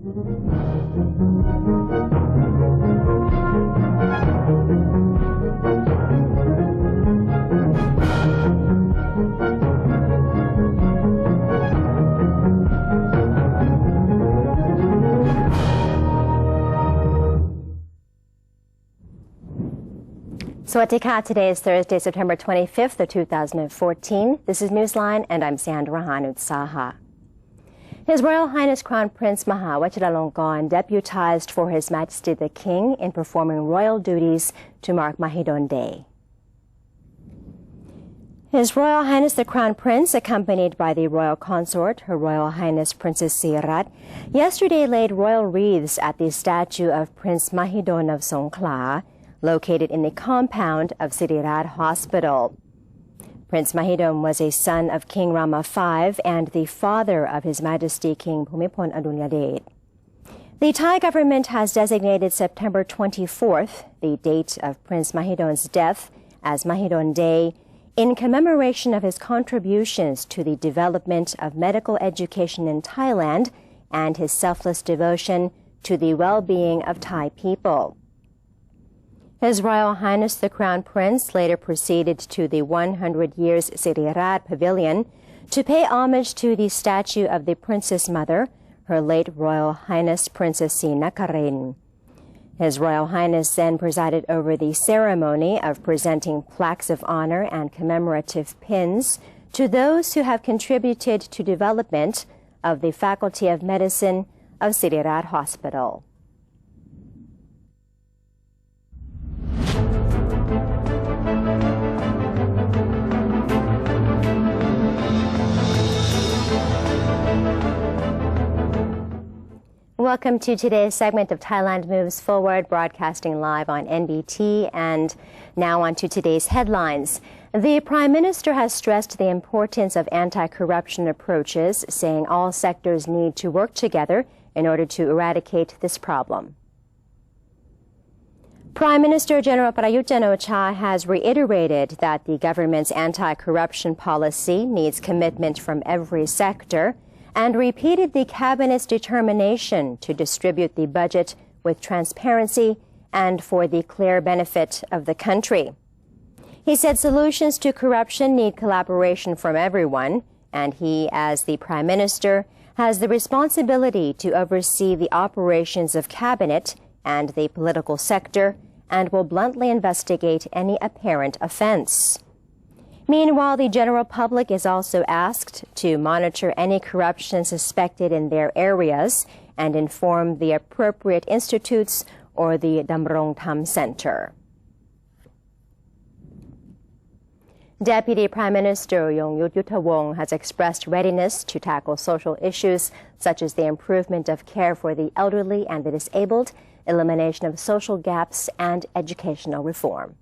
Swatika, today is Thursday, September 25th of 2014. This is Newsline, and I'm Sandra Hanutsaha. His Royal Highness Crown Prince Maha Vajiralongkorn deputized for His Majesty the King in performing royal duties to mark Mahidol Day. His Royal Highness the Crown Prince, accompanied by the Royal Consort, Her Royal Highness Princess Sirat, yesterday laid royal wreaths at the statue of Prince Mahidol of Songkhla, located in the compound of Sirat Hospital. Prince Mahidol was a son of King Rama V and the father of His Majesty King Bhumibol Adulyadej. The Thai government has designated September 24th, the date of Prince Mahidol's death, as Mahidol Day, in commemoration of his contributions to the development of medical education in Thailand and his selfless devotion to the well-being of Thai people. His Royal Highness the Crown Prince later proceeded to the 100 Years Sirat Pavilion to pay homage to the statue of the Princess Mother, her late Royal Highness Princess Sinakarin. His Royal Highness then presided over the ceremony of presenting plaques of honor and commemorative pins to those who have contributed to development of the Faculty of Medicine of Sirat Hospital. Welcome to today's segment of Thailand Moves Forward, broadcasting live on NBT, and now on to today's headlines. The Prime Minister has stressed the importance of anti-corruption approaches, saying all sectors need to work together in order to eradicate this problem. Prime Minister General Prayut Chan-o-cha has reiterated that the government's anti-corruption policy needs commitment from every sector, and repeated the Cabinet's determination to distribute the budget with transparency and for the clear benefit of the country. He said solutions to corruption need collaboration from everyone, and he, as the Prime Minister, has the responsibility to oversee the operations of Cabinet and the political sector and will bluntly investigate any apparent offense. Meanwhile, the general public is also asked to monitor any corruption suspected in their areas and inform the appropriate institutes or the Damrong Tham Center. Deputy Prime Minister Yonghyut Yuttawong has expressed readiness to tackle social issues such as the improvement of care for the elderly and the disabled, elimination of social gaps, and educational reform.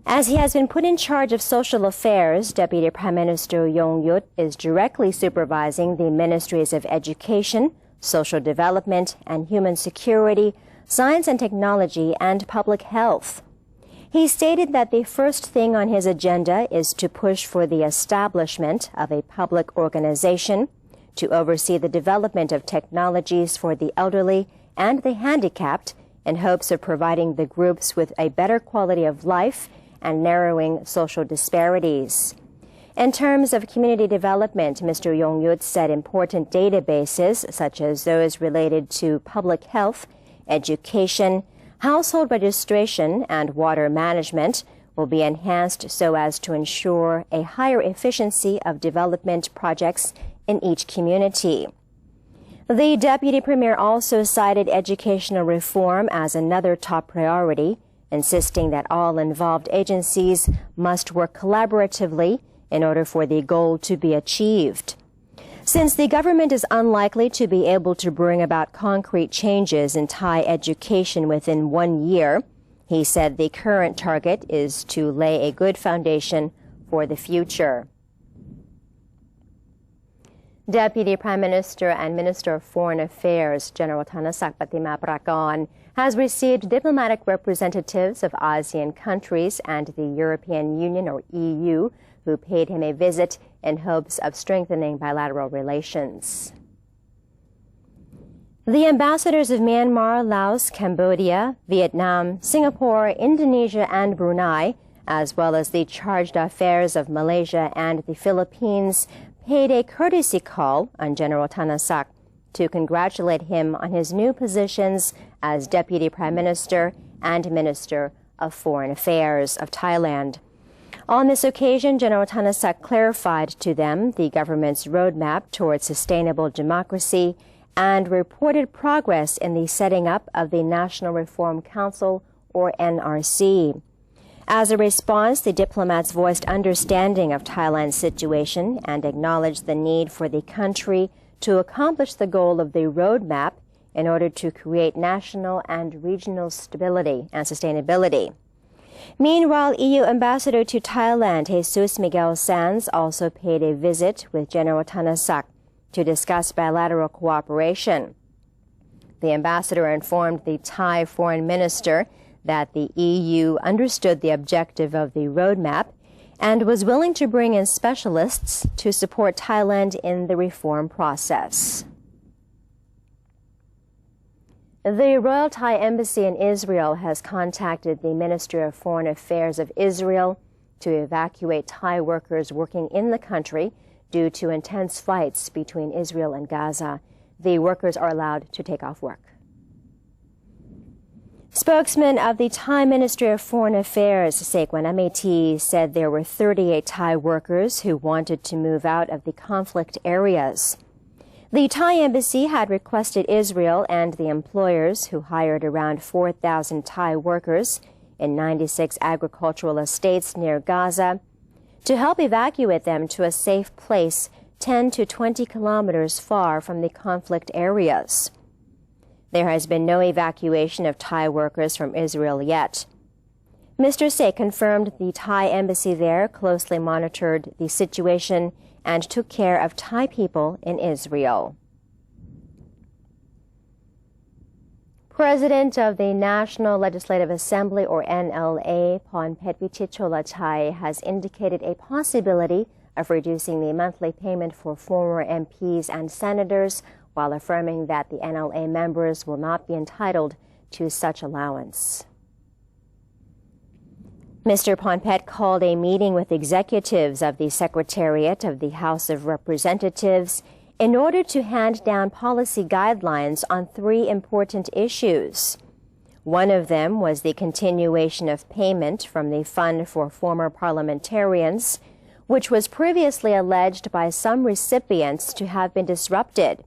As he has been put in charge of social affairs, Deputy Prime Minister Yonghyut is directly supervising the Ministries of Education, Social Development and Human Security, Science and Technology, and Public Health. He stated that the first thing on his agenda is to push for the establishment of a public organization to oversee the development of technologies for the elderly and the handicapped in hopes of providing the groups with a better quality of life and narrowing social disparities. In terms of community development, Mr. Yonghyut said important databases, such as those related to public health, education, household registration, and water management, will be enhanced so as to ensure a higher efficiency of development projects in each community. The Deputy Premier also cited educational reform as another top priority, insisting that all involved agencies must work collaboratively in order for the goal to be achieved. Since the government is unlikely to be able to bring about concrete changes in Thai education within 1 year, he said the current target is to lay a good foundation for the future. Deputy Prime Minister and Minister of Foreign Affairs General Thanasak Patimaprakarn has received diplomatic representatives of ASEAN countries and the European Union, or EU, who paid him a visit in hopes of strengthening bilateral relations. The ambassadors of Myanmar, Laos, Cambodia, Vietnam, Singapore, Indonesia, and Brunei, as well as the chargé d'affaires of Malaysia and the Philippines, paid a courtesy call on General Thanasak to congratulate him on his new positions as Deputy Prime Minister and Minister of Foreign Affairs of Thailand. On this occasion, General Thanasak clarified to them the government's roadmap towards sustainable democracy and reported progress in the setting up of the National Reform Council, or NRC. As a response, the diplomats voiced understanding of Thailand's situation and acknowledged the need for the country to accomplish the goal of the roadmap in order to create national and regional stability and sustainability. Meanwhile, EU Ambassador to Thailand, Jesus Miguel Sanz, also paid a visit with General Thanasak to discuss bilateral cooperation. The ambassador informed the Thai foreign minister that the EU understood the objective of the roadmap and was willing to bring in specialists to support Thailand in the reform process. The Royal Thai Embassy in Israel has contacted the Ministry of Foreign Affairs of Israel to evacuate Thai workers working in the country due to intense fights between Israel and Gaza. The workers are allowed to take off work. Spokesman of the Thai Ministry of Foreign Affairs, Sekwan Ameti, said there were 38 Thai workers who wanted to move out of the conflict areas. The Thai embassy had requested Israel and the employers, who hired around 4,000 Thai workers in 96 agricultural estates near Gaza, to help evacuate them to a safe place 10 to 20 kilometers far from the conflict areas. There has been no evacuation of Thai workers from Israel yet. Mr. Se confirmed the Thai embassy there closely monitored the situation and took care of Thai people in Israel. President of the National Legislative Assembly, or NLA, Pornphet Vichitcholachai, has indicated a possibility of reducing the monthly payment for former MPs and senators, while affirming that the NLA members will not be entitled to such allowance. Mr. Pornphet called a meeting with executives of the Secretariat of the House of Representatives in order to hand down policy guidelines on 3 important issues. One of them was the continuation of payment from the Fund for Former Parliamentarians, which was previously alleged by some recipients to have been disrupted.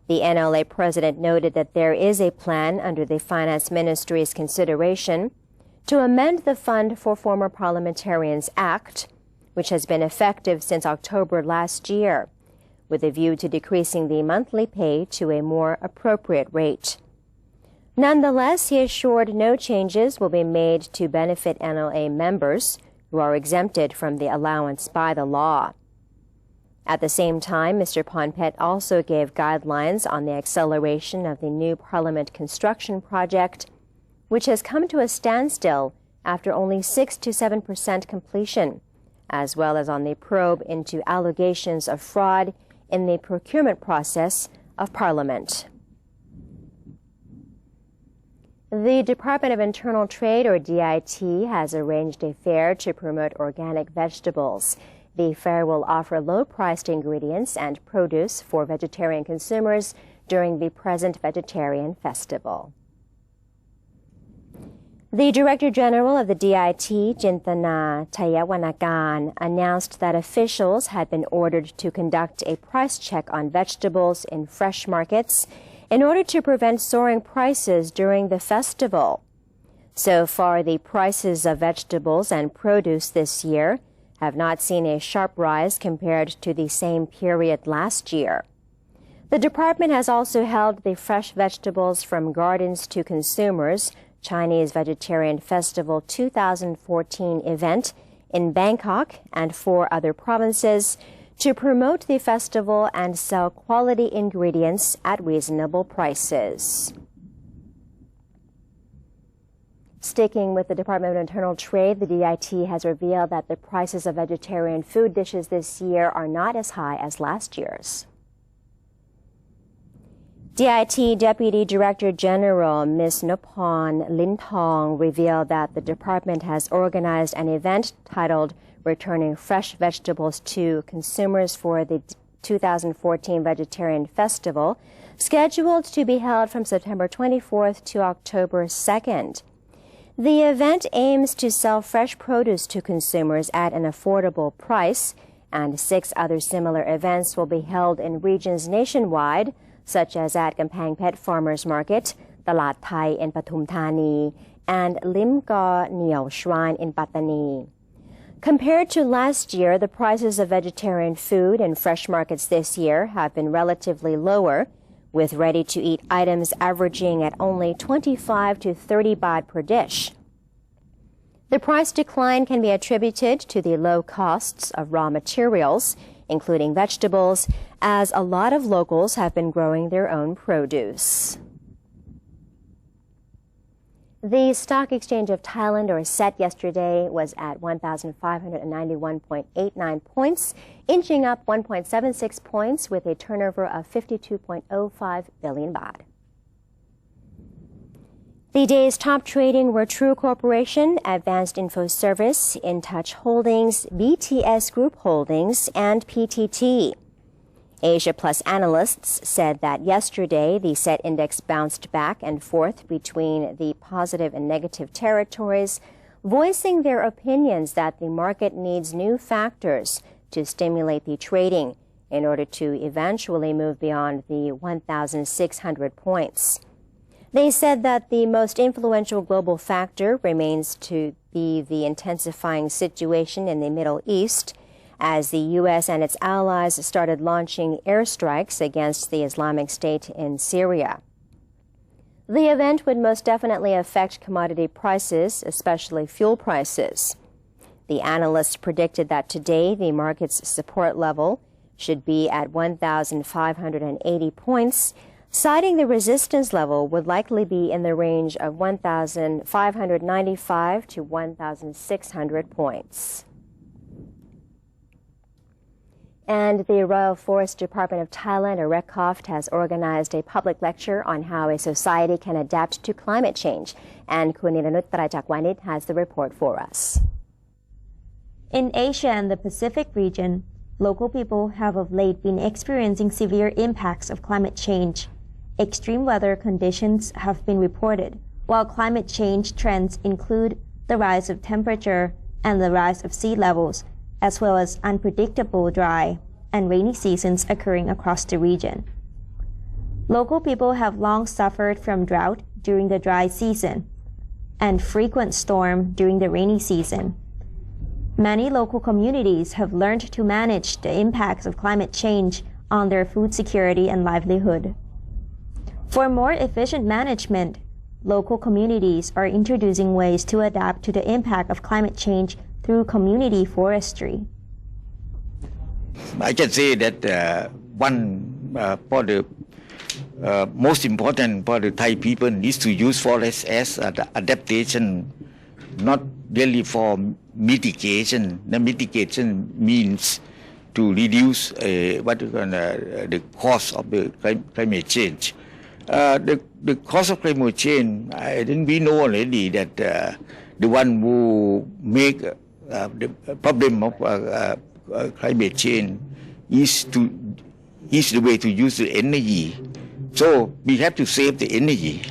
The NLA president noted that there is a plan under the Finance Ministry's consideration to amend the Fund for Former Parliamentarians Act, which has been effective since October last year, with a view to decreasing the monthly pay to a more appropriate rate. Nonetheless, he assured no changes will be made to benefit NLA members who are exempted from the allowance by the law. At the same time, Mr. Pornphet also gave guidelines on the acceleration of the new Parliament construction project, which has come to a standstill after only 6 to 7% completion, as well as on the probe into allegations of fraud in the procurement process of Parliament. The Department of Internal Trade, or DIT, has arranged a fair to promote organic vegetables. The fair will offer low-priced ingredients and produce for vegetarian consumers during the present Vegetarian Festival. The Director General of the DIT, Jintana Chayawanakan, announced that officials had been ordered to conduct a price check on vegetables in fresh markets in order to prevent soaring prices during the festival. So far, the prices of vegetables and produce this year have not seen a sharp rise compared to the same period last year. The department has also held the Fresh Vegetables from Gardens to Consumers Chinese Vegetarian Festival 2014 event in Bangkok and 4 other provinces to promote the festival and sell quality ingredients at reasonable prices. Sticking with the Department of Internal Trade, the DIT has revealed that the prices of vegetarian food dishes this year are not as high as last year's. DIT Deputy Director General Ms. Nopon Lintong revealed that the department has organized an event titled Returning Fresh Vegetables to Consumers for the 2014 Vegetarian Festival, scheduled to be held from September 24th to October 2nd. The event aims to sell fresh produce to consumers at an affordable price, and 6 other similar events will be held in regions nationwide, such as at Kampang Pet Farmers Market, Talat Thai in Pathum Thani, and Lim Ka Niao Shrine in Pattani. Compared to last year, the prices of vegetarian food in fresh markets this year have been relatively lower, with ready-to-eat items averaging at only 25 to 30 baht per dish. The price decline can be attributed to the low costs of raw materials, including vegetables, as a lot of locals have been growing their own produce. The stock exchange of Thailand, or SET, yesterday was at 1,591.89 points, inching up 1.76 points with a turnover of 52.05 billion baht. The day's top trading were True Corporation, Advanced Info Service, InTouch Holdings, BTS Group Holdings, and PTT. Asia Plus analysts said that yesterday the SET index bounced back and forth between the positive and negative territories, voicing their opinions that the market needs new factors to stimulate the trading in order to eventually move beyond the 1,600 points. They said that the most influential global factor remains to be the intensifying situation in the Middle East, as the U.S. and its allies started launching airstrikes against the Islamic State in Syria. The event would most definitely affect commodity prices, especially fuel prices. The analysts predicted that today the market's support level should be at 1,580 points, citing the resistance level would likely be in the range of 1,595 to 1,600 points. And the Royal Forest Department of Thailand, or RECOFT, has organized a public lecture on how a society can adapt to climate change. And Kuniranut Trajakwanit has the report for us. In Asia and the Pacific region, local people have of late been experiencing severe impacts of climate change. Extreme weather conditions have been reported, while climate change trends include the rise of temperature and the rise of sea levels, as well as unpredictable dry and rainy seasons occurring across the region. Local people have long suffered from drought during the dry season and frequent storm during the rainy season. Many local communities have learned to manage the impacts of climate change on their food security and livelihood. For more efficient management, local communities are introducing ways to adapt to the impact of climate change through community forestry. I can say that for the most important for the Thai people is to use forest as adaptation, not really for mitigation. The mitigation means to reduce the cost of the climate change. The cost of climate change, I think we know already that the one who make the problem of climate change is the way to use the energy. So we have to save the energy.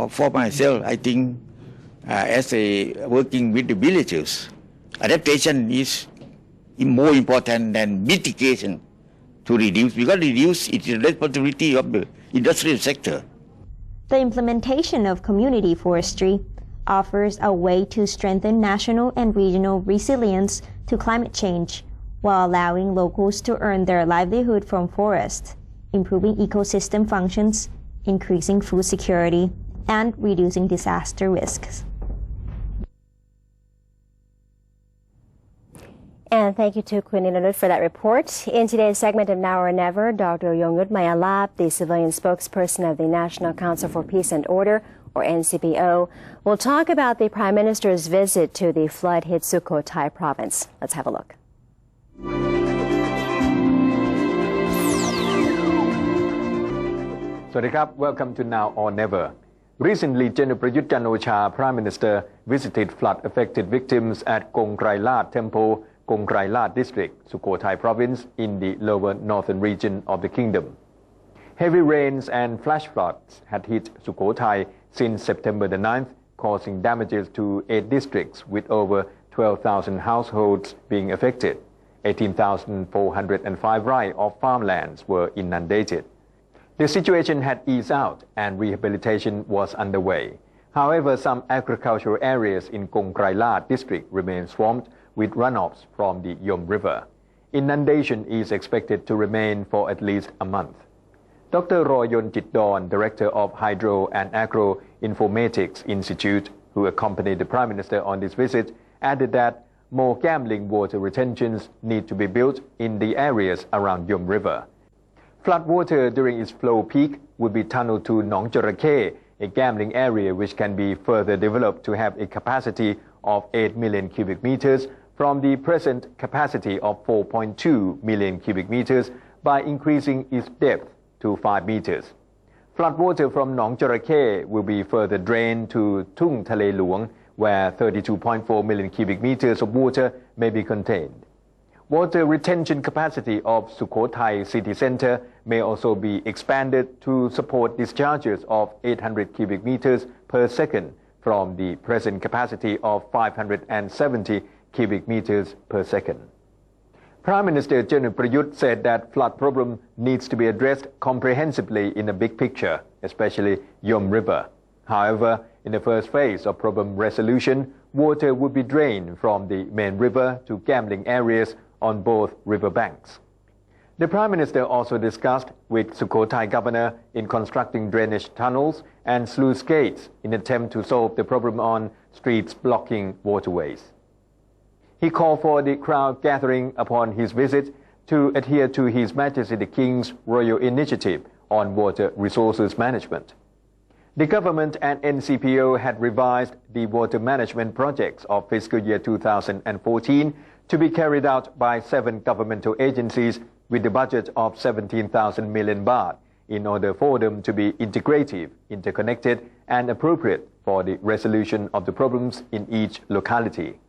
For myself, I think as working with the villagers, adaptation is more important than mitigation to reduce, because reduce is the responsibility of the industrial sector. The implementation of community forestry offers a way to strengthen national and regional resilience to climate change while allowing locals to earn their livelihood from forests, improving ecosystem functions, increasing food security, and reducing disaster risks. And thank you to Queen Inanut for that report. In today's segment of Now or Never, Dr. Yongyut Mayalap, the civilian spokesperson of the National Council for Peace and Order, or NCPO, will talk about the Prime Minister's visit to the flood-hit Sukhothai province. Let's have a look. Swadikap, welcome to Now or Never. Recently, General Prayut Chan-o-cha, Prime Minister, visited flood-affected victims at Kong Krai Lat Temple, Kong Krai Lat District, Sukhothai Province, in the lower northern region of the kingdom. Heavy rains and flash floods had hit Sukhothai since September the 9th, causing damages to 8 districts with over 12,000 households being affected. 18,405 rai of farmlands were inundated. The situation had eased out and rehabilitation was underway. However, some agricultural areas in Kong Krai Lat district remain swamped with runoffs from the Yom River. Inundation is expected to remain for at least a month. Dr. Royon Jitdon, Director of Hydro and Agro Informatics Institute, who accompanied the Prime Minister on this visit, added that more gambling water retentions need to be built in the areas around Yom River. Flood water during its flow peak would be tunneled to Nong Jorakhe, a gambling area which can be further developed to have a capacity of 8 million cubic meters from the present capacity of 4.2 million cubic meters by increasing its depth to 5 meters. Flood water from Nong Jorakhe will be further drained to Tung Thale Luang, where 32.4 million cubic meters of water may be contained. Water retention capacity of Sukhothai city center may also be expanded to support discharges of 800 cubic meters per second from the present capacity of 570 cubic meters per second. Prime Minister General Prayut said that flood problem needs to be addressed comprehensively in a big picture, especially Yom River. However, in the first phase of problem resolution, water would be drained from the main river to gambling areas on both river banks. The Prime Minister also discussed with Sukhothai Governor in constructing drainage tunnels and sluice gates in an attempt to solve the problem on streets blocking waterways. He called for the crowd gathering upon his visit to adhere to His Majesty the King's Royal Initiative on water resources management. The government and NCPO had revised the water management projects of fiscal year 2014 to be carried out by 7 governmental agencies with a budget of 17,000 million baht in order for them to be integrative, interconnected and appropriate for the resolution of the problems in each locality.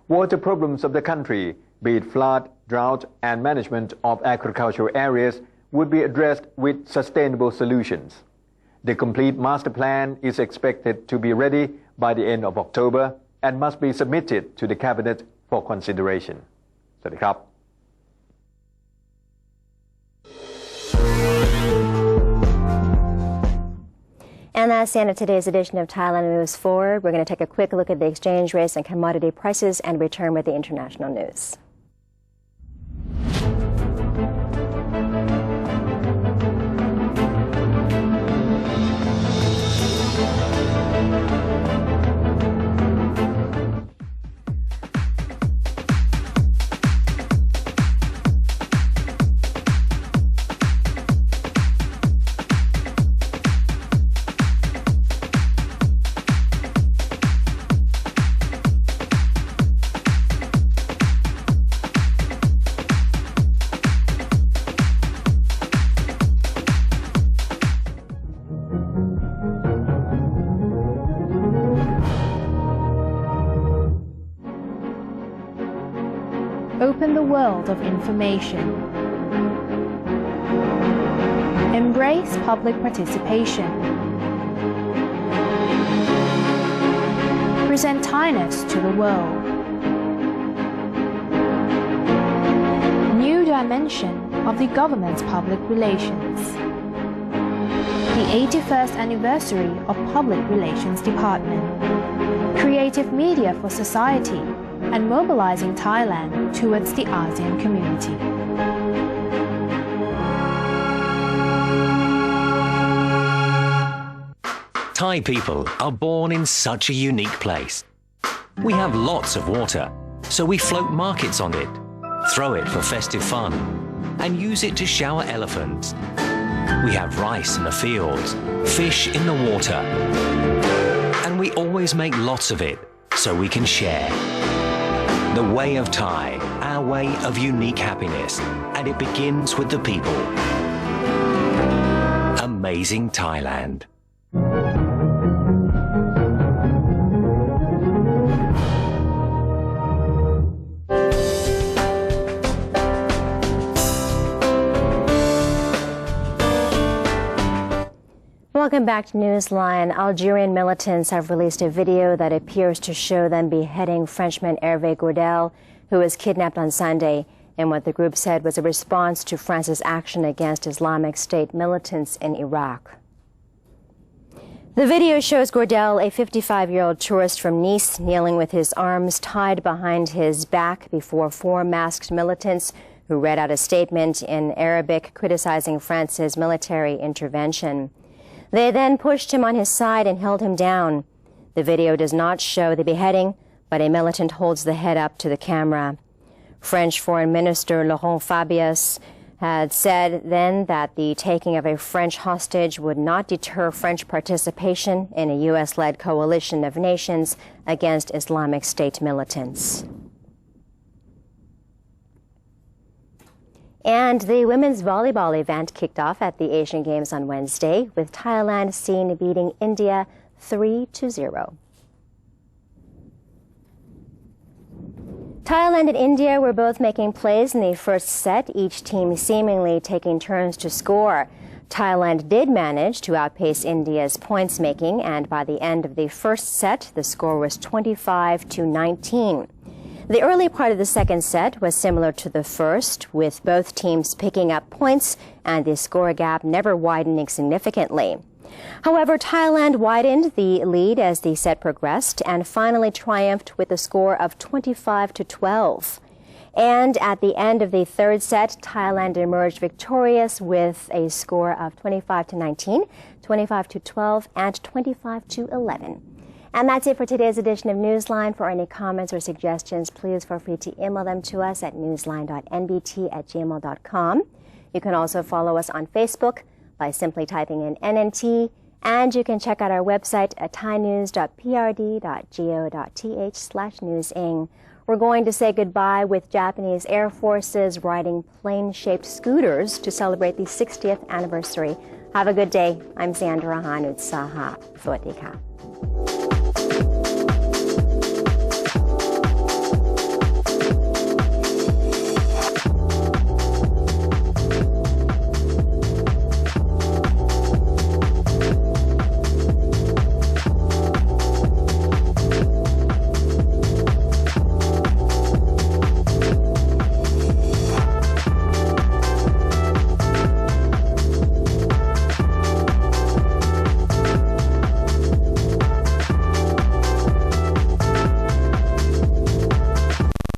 Water problems of the country, be it flood, drought and management of agricultural areas, would be addressed with sustainable solutions. The complete master plan is expected to be ready by the end of October and must be submitted to the Cabinet for consideration. สวัสดีครับ And that's the end of today's edition of Thailand Moves Forward. We're going to take a quick look at the exchange rates and commodity prices and return with the international news. Open the world of information. Embrace public participation. Present Thailand to the world. New dimension of the government's public relations. The 81st anniversary of Public Relations Department. Creative media for society and mobilizing Thailand towards the ASEAN community. Thai people are born in such a unique place. We have lots of water, so we float markets on it, throw it for festive fun, and use it to shower elephants. We have rice in the fields, fish in the water, and we always make lots of it so we can share. The way of Thai, our way of unique happiness, and it begins with the people. amazing Thailand. Welcome back to Newsline. Algerian militants have released a video that appears to show them beheading Frenchman Hervé Gourdel, who was kidnapped on Sunday, in what the group said was a response to France's action against Islamic State militants in Iraq. The video shows Gourdel, a 55-year-old tourist from Nice, kneeling with his arms tied behind his back before 4 masked militants who read out a statement in Arabic criticizing France's military intervention. They then pushed him on his side and held him down. The video does not show the beheading, but a militant holds the head up to the camera. French Foreign Minister Laurent Fabius had said then that the taking of a French hostage would not deter French participation in a U.S.-led coalition of nations against Islamic State militants. And the women's volleyball event kicked off at the Asian Games on Wednesday, with Thailand seen beating India 3-0. Thailand and India were both making plays in the first set, each team seemingly taking turns to score. Thailand did manage to outpace India's points making, and by the end of the first set, the score was 25-19. The early part of the second set was similar to the first, with both teams picking up points and the score gap never widening significantly. However, Thailand widened the lead as the set progressed and finally triumphed with a score of 25-12. And at the end of the third set, Thailand emerged victorious with a score of 25-19, 25-12, and 25-11. And that's it for today's edition of Newsline. For any comments or suggestions, please feel free to email them to us at newsline.nbt@gmail.com. You can also follow us on Facebook by simply typing in NNT, and you can check out our website at thainews.prd.go.th/newsing. We're going to say goodbye with Japanese Air Forces riding plane-shaped scooters to celebrate the 60th anniversary. Have a good day. I'm Sandra Hanut Saha. Sawadee ka.